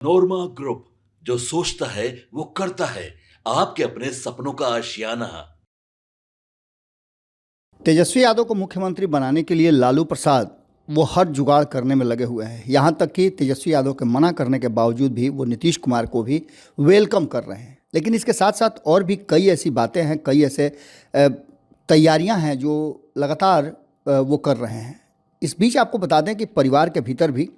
नोरमा group, जो सोचता है वो करता है। आपके अपने सपनों का आशियाना। तेजस्वी यादव को मुख्यमंत्री बनाने के लिए लालू प्रसाद वो हर जुगाड़ करने में लगे हुए हैं। यहाँ तक कि तेजस्वी यादव के मना करने के बावजूद भी वो नीतीश कुमार को भी वेलकम कर रहे हैं। लेकिन इसके साथ साथ और भी कई ऐसी बातें हैं, कई ऐसे तैयारियां हैं जो लगातार वो कर रहे हैं। इस बीच आपको बता दें कि परिवार के भीतर भी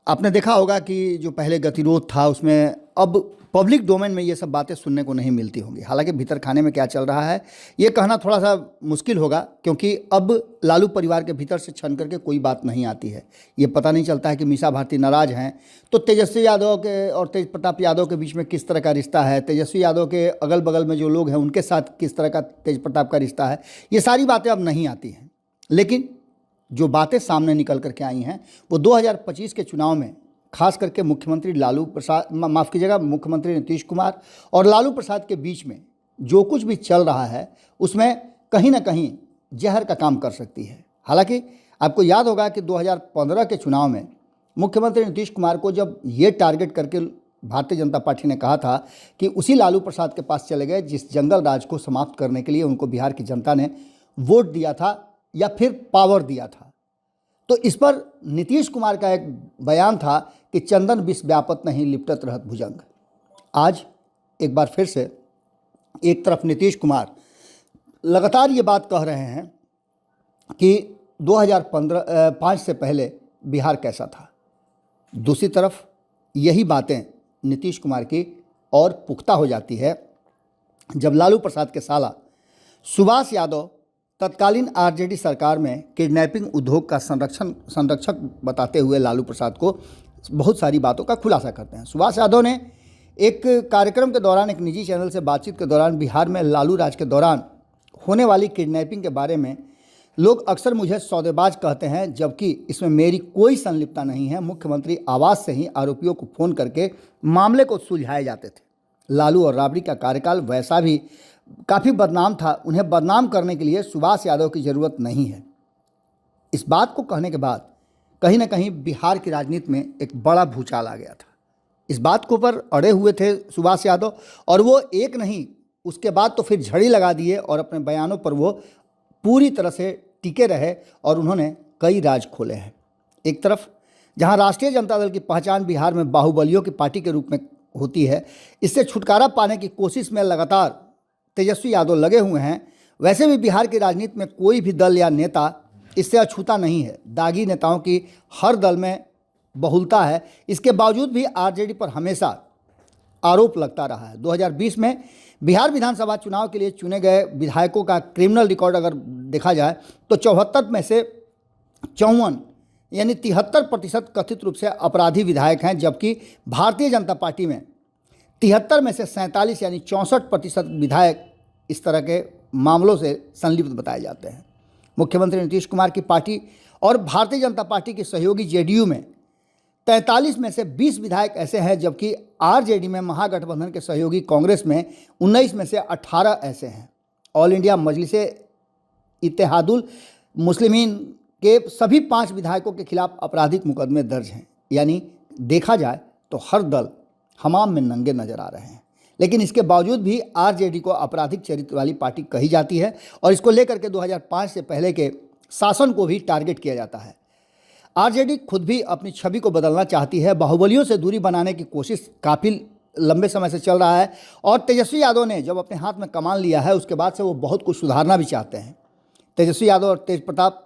आपने देखा होगा कि जो पहले गतिरोध था उसमें अब पब्लिक डोमेन में ये सब बातें सुनने को नहीं मिलती होंगी। हालांकि भीतर खाने में क्या चल रहा है ये कहना थोड़ा सा मुश्किल होगा, क्योंकि अब लालू परिवार के भीतर से छन करके कोई बात नहीं आती है। ये पता नहीं चलता है कि मीसा भारती नाराज हैं तो तेजस्वी यादव के और तेज प्रताप यादव के बीच में किस तरह का रिश्ता है, तेजस्वी यादव के अगल बगल में जो लोग हैं उनके साथ किस तरह का तेज प्रताप का रिश्ता है। ये सारी बातें अब नहीं आती हैं। लेकिन जो बातें सामने निकल करके आई हैं वो 2025 के चुनाव में खास करके मुख्यमंत्री लालू प्रसाद माफ़ कीजिएगा मुख्यमंत्री नीतीश कुमार और लालू प्रसाद के बीच में जो कुछ भी चल रहा है उसमें कहीं ना कहीं जहर का काम कर सकती है। हालांकि आपको याद होगा कि 2015 के चुनाव में मुख्यमंत्री नीतीश कुमार को जब ये टारगेट करके भारतीय जनता पार्टी ने कहा था कि उसी लालू प्रसाद के पास चले गए जिस जंगल राज को समाप्त करने के लिए उनको बिहार की जनता ने वोट दिया था या फिर पावर दिया था, तो इस पर नीतीश कुमार का एक बयान था कि चंदन विष व्यापत नहीं लिपटत रहत भुजंग। आज एक बार फिर से एक तरफ नीतीश कुमार लगातार ये बात कह रहे हैं कि 2005 से पहले बिहार कैसा था, दूसरी तरफ यही बातें नीतीश कुमार की और पुख्ता हो जाती है जब लालू प्रसाद के साला सुभाष यादव तत्कालीन आरजेडी सरकार में किडनैपिंग उद्योग का संरक्षक बताते हुए लालू प्रसाद को बहुत सारी बातों का खुलासा करते हैं। सुभाष यादव ने एक कार्यक्रम के दौरान, एक निजी चैनल से बातचीत के दौरान, बिहार में लालू राज के दौरान होने वाली किडनैपिंग के बारे में लोग अक्सर मुझे सौदेबाज कहते हैं, जबकि इसमें मेरी कोई संलिप्तता नहीं है। मुख्यमंत्री आवास से ही आरोपियों को फ़ोन करके मामले को सुलझाए जाते थे। लालू और राबड़ी का कार्यकाल वैसा भी काफ़ी बदनाम था, उन्हें बदनाम करने के लिए सुभाष यादव की ज़रूरत नहीं है। इस बात को कहने के बाद कहीं ना कहीं बिहार की राजनीति में एक बड़ा भूचाल आ गया था। इस बात को पर अड़े हुए थे सुभाष यादव, और वो एक नहीं, उसके बाद तो फिर झड़ी लगा दिए और अपने बयानों पर वो पूरी तरह से टिके रहे और उन्होंने कई राज खोले हैं। एक तरफ जहां राष्ट्रीय जनता दल की पहचान बिहार में बाहुबलियों की पार्टी के रूप में होती है, इससे छुटकारा पाने की कोशिश में लगातार तेजस्वी यादव लगे हुए हैं, वैसे भी बिहार की राजनीति में कोई भी दल या नेता इससे अछूता नहीं है। दागी नेताओं की हर दल में बहुलता है, इसके बावजूद भी आरजेडी पर हमेशा आरोप लगता रहा है। 2020 में बिहार विधानसभा चुनाव के लिए चुने गए विधायकों का क्रिमिनल रिकॉर्ड अगर देखा जाए तो 74 में से 54 यानी 73% कथित रूप से अपराधी विधायक हैं, जबकि भारतीय जनता पार्टी में 73 में से 47 यानी 64% विधायक इस तरह के मामलों से संलिप्त बताए जाते हैं। मुख्यमंत्री नीतीश कुमार की पार्टी और भारतीय जनता पार्टी की सहयोगी जेडीयू में 43 में से 20 विधायक ऐसे हैं, जबकि आरजेडी में महागठबंधन के सहयोगी कांग्रेस में 19 में से 18 ऐसे हैं। ऑल इंडिया मजलिस इत्तेहादुल मुस्लिमीन के सभी 5 विधायकों के खिलाफ आपराधिक मुकदमे दर्ज हैं। यानी देखा जाए तो हर दल हमाम में नंगे नजर आ रहे हैं, लेकिन इसके बावजूद भी आरजेडी को आपराधिक चरित्र वाली पार्टी कही जाती है और इसको लेकर के 2005 से पहले के शासन को भी टारगेट किया जाता है। आरजेडी खुद भी अपनी छवि को बदलना चाहती है, बाहुबलियों से दूरी बनाने की कोशिश काफ़ी लंबे समय से चल रहा है और तेजस्वी यादव ने जब अपने हाथ में कमान लिया है उसके बाद से वो बहुत कुछ सुधारना भी चाहते हैं। तेजस्वी यादव और तेज प्रताप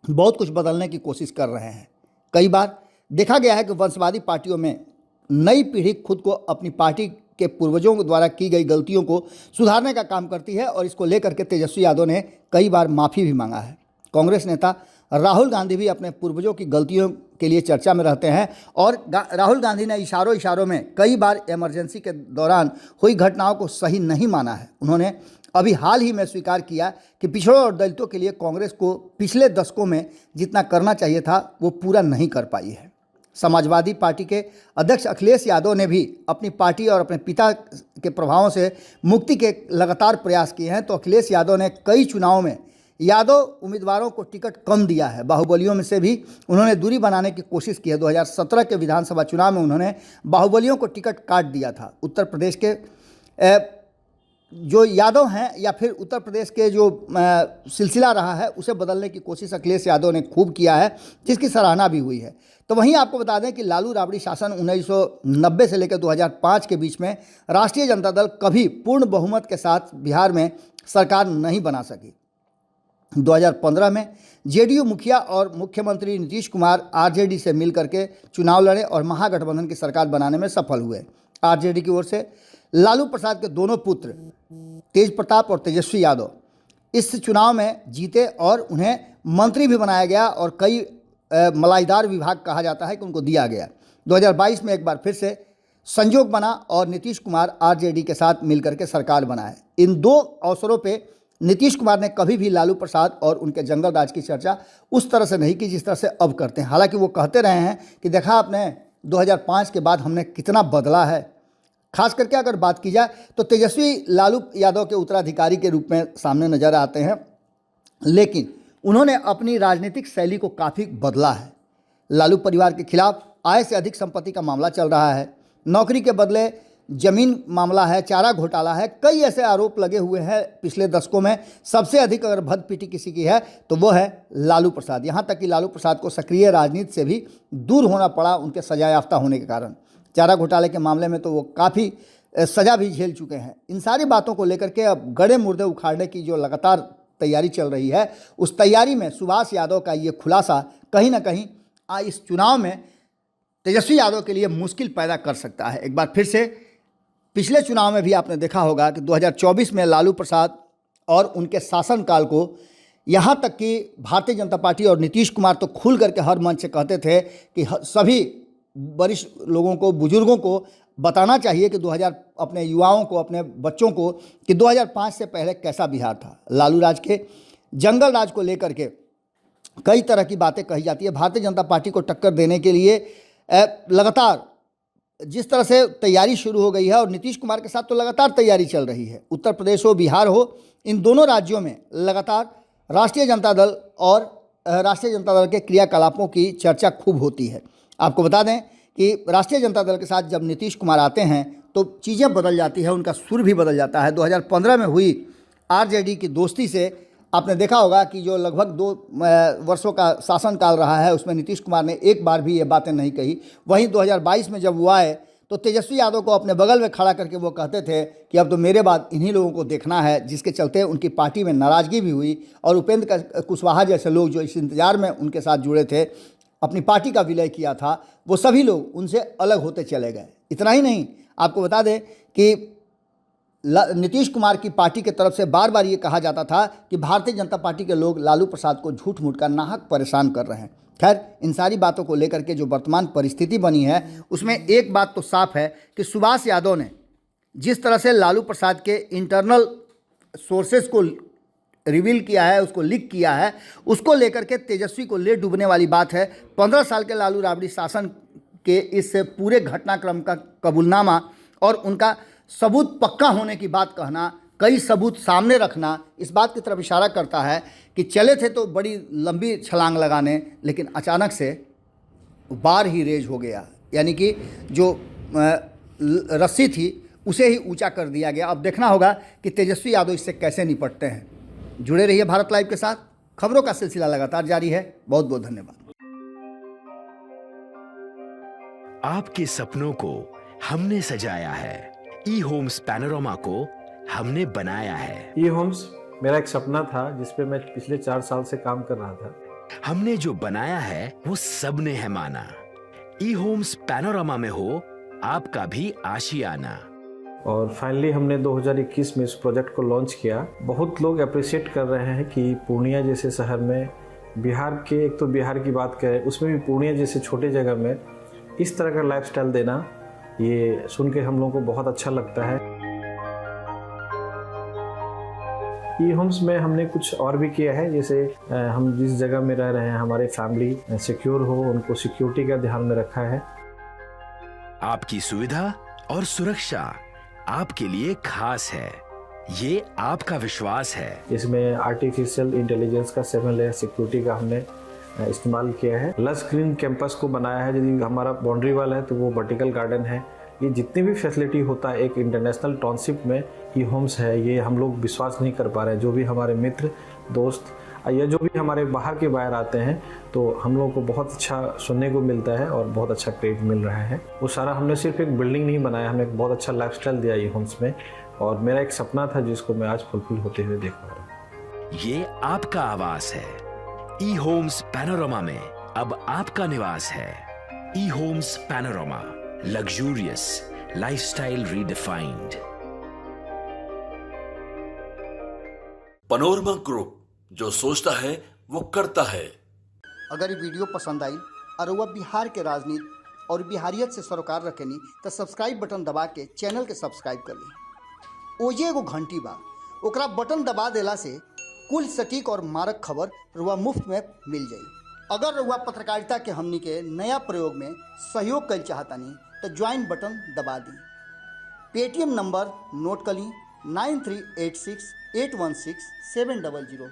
बहुत कुछ बदलने की कोशिश कर रहे हैं। कई बार देखा गया है कि वंशवादी पार्टियों में नई पीढ़ी खुद को अपनी पार्टी के पूर्वजों द्वारा की गई गलतियों को सुधारने का काम करती है और इसको लेकर के तेजस्वी यादव ने कई बार माफ़ी भी मांगा है। कांग्रेस नेता राहुल गांधी भी अपने पूर्वजों की गलतियों के लिए चर्चा में रहते हैं और राहुल गांधी ने इशारों में कई बार इमरजेंसी के दौरान हुई घटनाओं को सही नहीं माना है। उन्होंने अभी हाल ही में स्वीकार किया कि पिछड़ों और दलितों के लिए कांग्रेस को पिछले दशकों में जितना करना चाहिए था वो पूरा नहीं कर पाई है। समाजवादी पार्टी के अध्यक्ष अखिलेश यादव ने भी अपनी पार्टी और अपने पिता के प्रभावों से मुक्ति के लगातार प्रयास किए हैं। तो अखिलेश यादव ने कई चुनावों में यादव उम्मीदवारों को टिकट कम दिया है। बाहुबलियों में से भी उन्होंने दूरी बनाने की कोशिश की है। 2017 के विधानसभा चुनाव में उन्होंने बाहुबलियों को टिकट काट दिया था। उत्तर प्रदेश के जो यादव हैं या फिर उत्तर प्रदेश के जो सिलसिला रहा है उसे बदलने की कोशिश अखिलेश यादव ने खूब किया है, जिसकी सराहना भी हुई है। तो वहीं आपको बता दें कि लालू राबड़ी शासन 1990 से लेकर 2005 के बीच में राष्ट्रीय जनता दल कभी पूर्ण बहुमत के साथ बिहार में सरकार नहीं बना सकी। 2015 में जेडीयू मुखिया और मुख्यमंत्री नीतीश कुमार आरजेडी से मिलकर के चुनाव लड़े और महागठबंधन की सरकार बनाने में सफल हुए। आरजेडी की ओर से लालू प्रसाद के दोनों पुत्र तेज प्रताप और तेजस्वी यादव इस चुनाव में जीते और उन्हें मंत्री भी बनाया गया और कई मलाईदार विभाग कहा जाता है कि उनको दिया गया। 2022 में एक बार फिर से संजोग बना और नीतीश कुमार आरजेडी के साथ मिलकर के सरकार बनाए। इन दो अवसरों पे नीतीश कुमार ने कभी भी लालू प्रसाद और उनके जंगल राज की चर्चा उस तरह से नहीं की जिस तरह से अब करते हैं। हालांकि वो कहते रहे हैं कि देखा आपने 2005 के बाद हमने कितना बदला है। खास करके अगर बात की जाए तो तेजस्वी लालू यादव के उत्तराधिकारी के रूप में सामने नजर आते हैं, लेकिन उन्होंने अपनी राजनीतिक शैली को काफ़ी बदला है। लालू परिवार के खिलाफ आय से अधिक संपत्ति का मामला चल रहा है, नौकरी के बदले जमीन मामला है, चारा घोटाला है, कई ऐसे आरोप लगे हुए हैं पिछले दशकों में। सबसे अधिक अगर भदपीटी किसी की है तो वो है लालू प्रसाद। यहाँ तक कि लालू प्रसाद को सक्रिय राजनीति से भी दूर होना पड़ा उनके सजा याफ्ता होने के कारण। चारा घोटाले के मामले में तो वो काफ़ी सजा भी झेल चुके हैं। इन सारी बातों को लेकर के अब गड़े मुर्दे उखाड़ने की जो लगातार तैयारी चल रही है, उस तैयारी में सुभाष यादव का ये खुलासा कहीं ना कहीं इस चुनाव में तेजस्वी यादव के लिए मुश्किल पैदा कर सकता है। एक बार फिर से पिछले चुनाव में भी आपने देखा होगा कि 2024 में लालू प्रसाद और उनके शासनकाल को यहाँ तक कि भारतीय जनता पार्टी और नीतीश कुमार तो खुल करके हर मंच से कहते थे कि सभी वरिष्ठ लोगों को, बुजुर्गों को बताना चाहिए कि 2000 अपने युवाओं को, अपने बच्चों को कि 2005 से पहले कैसा बिहार था। लालू राज के जंगल राज को लेकर के कई तरह की बातें कही जाती है। भारतीय जनता पार्टी को टक्कर देने के लिए लगातार जिस तरह से तैयारी शुरू हो गई है और नीतीश कुमार के साथ तो लगातार तैयारी चल रही है। उत्तर प्रदेश हो, बिहार हो, इन दोनों राज्यों में लगातार राष्ट्रीय जनता दल और राष्ट्रीय जनता दल के क्रियाकलापों की चर्चा खूब होती है। आपको बता दें कि राष्ट्रीय जनता दल के साथ जब नीतीश कुमार आते हैं तो चीज़ें बदल जाती है, उनका सुर भी बदल जाता है। 2015 में हुई आरजेडी की दोस्ती से आपने देखा होगा कि जो लगभग 2 वर्षों का शासनकाल रहा है उसमें नीतीश कुमार ने एक बार भी ये बातें नहीं कही। वहीं 2022 में जब वो आए तो तेजस्वी यादव को अपने बगल में खड़ा करके वो कहते थे कि अब तो मेरे बाद इन्हीं लोगों को देखना है, जिसके चलते उनकी पार्टी में नाराज़गी भी हुई और उपेंद्र कुशवाहा जैसे लोग जो इस इंतजार में उनके साथ जुड़े थे, अपनी पार्टी का विलय किया था, वो सभी लोग उनसे अलग होते चले गए। इतना ही नहीं, आपको बता दें कि नीतीश कुमार की पार्टी की तरफ से बार बार ये कहा जाता था कि भारतीय जनता पार्टी के लोग लालू प्रसाद को झूठ मूठ कर नाहक परेशान कर रहे हैं। खैर, इन सारी बातों को लेकर के जो वर्तमान परिस्थिति बनी है उसमें एक बात तो साफ है कि सुभाष यादव ने जिस तरह से लालू प्रसाद के इंटरनल सोर्सेज को रिवील किया है, उसको लीक किया है, उसको लेकर के तेजस्वी को ले डूबने वाली बात है। 15 साल के लालू राबड़ी शासन के इस पूरे घटनाक्रम का कबूलनामा और उनका सबूत पक्का होने की बात कहना, कई सबूत सामने रखना, इस बात की तरफ इशारा करता है कि चले थे तो बड़ी लंबी छलांग लगाने, लेकिन अचानक से बार ही रेज हो गया। यानी कि जो रस्सी थी उसे ही ऊंचा कर दिया गया। अब देखना होगा कि तेजस्वी यादव इससे कैसे निपटते हैं। जुड़े रहिए भारत लाइव के साथ, खबरों का सिलसिला लगातार जारी है। बहुत बहुत धन्यवाद। आपके सपनों को हमने सजाया है, ई होम्स पैनोरमा को हमने बनाया है। ई होम्स मेरा एक सपना था जिस पे मैं पिछले 4 साल से काम कर रहा था। हमने जो बनाया है वो सबने है माना। ई होम्स पैनोरमा में हो आपका भी आशियाना। और फाइनली हमने 2021 में इस प्रोजेक्ट को लॉन्च किया। बहुत लोग अप्रिशिएट कर रहे हैं कि पूर्णिया जैसे शहर में, बिहार के, एक तो बिहार की बात करें उसमें भी पूर्णिया जैसे छोटे जगह में इस तरह का लाइफस्टाइल देना, ये सुन के हम लोगों को बहुत अच्छा लगता है। ई होम्स में हमने कुछ और भी किया है, जैसे हम जिस जगह में रह रहे हैं हमारे फैमिली सिक्योर हो, उनको सिक्योरिटी का ध्यान में रखा है। आपकी सुविधा और सुरक्षा आपके लिए खास है। ये आपका विश्वास है। इसमें आर्टिफिशियल इंटेलिजेंस का 7 लेयर सिक्योरिटी का हमने इस्तेमाल किया है। लस ग्रीन कैंपस को बनाया है। यदि हमारा बाउंड्री वाल है तो वो वर्टिकल गार्डन है। ये जितनी भी फैसिलिटी होता है एक इंटरनेशनल टाउनशिप में ई होम्स है, ये हम लोग विश्वास नहीं कर पा रहे हैं। जो भी हमारे मित्र दोस्त या जो भी हमारे बाहर के बाहर आते हैं तो हम लोगों को बहुत अच्छा सुनने को मिलता है और बहुत अच्छा क्रेडिट मिल रहा है। वो सारा हमने सिर्फ एक बिल्डिंग नहीं बनाया, हमने एक बहुत अच्छा लाइफस्टाइल दिया ई होम्स में, और मेरा एक सपना था जिसको मैं आज फुलफिल होते हुए देख पा रहा हूँ। ये आपका आवास है। ई होम्स पैनोरामा में अब आपका निवास है। E homes Panorama, luxurious lifestyle redefined. Panorama group, जो सोचता है वो करता है। अगर ये वीडियो पसंद आई और वह बिहार के राजनीति और बिहारियत से सरोकार रखेनी तो सब्सक्राइब बटन दबा के चैनल के सब्सक्राइब कर ली। ओजे एगो घंटी बा, ओकरा बटन दबा देला से कुल सटीक और मारक खबर रुआ मुफ्त में मिल जाई। अगर रुआ पत्रकारिता के हमनी के नया प्रयोग में सहयोग कर चाहतानी तो ज्वाइन बटन दबा दी। पेटीएम नंबर नोट कर ली 9386 816 700।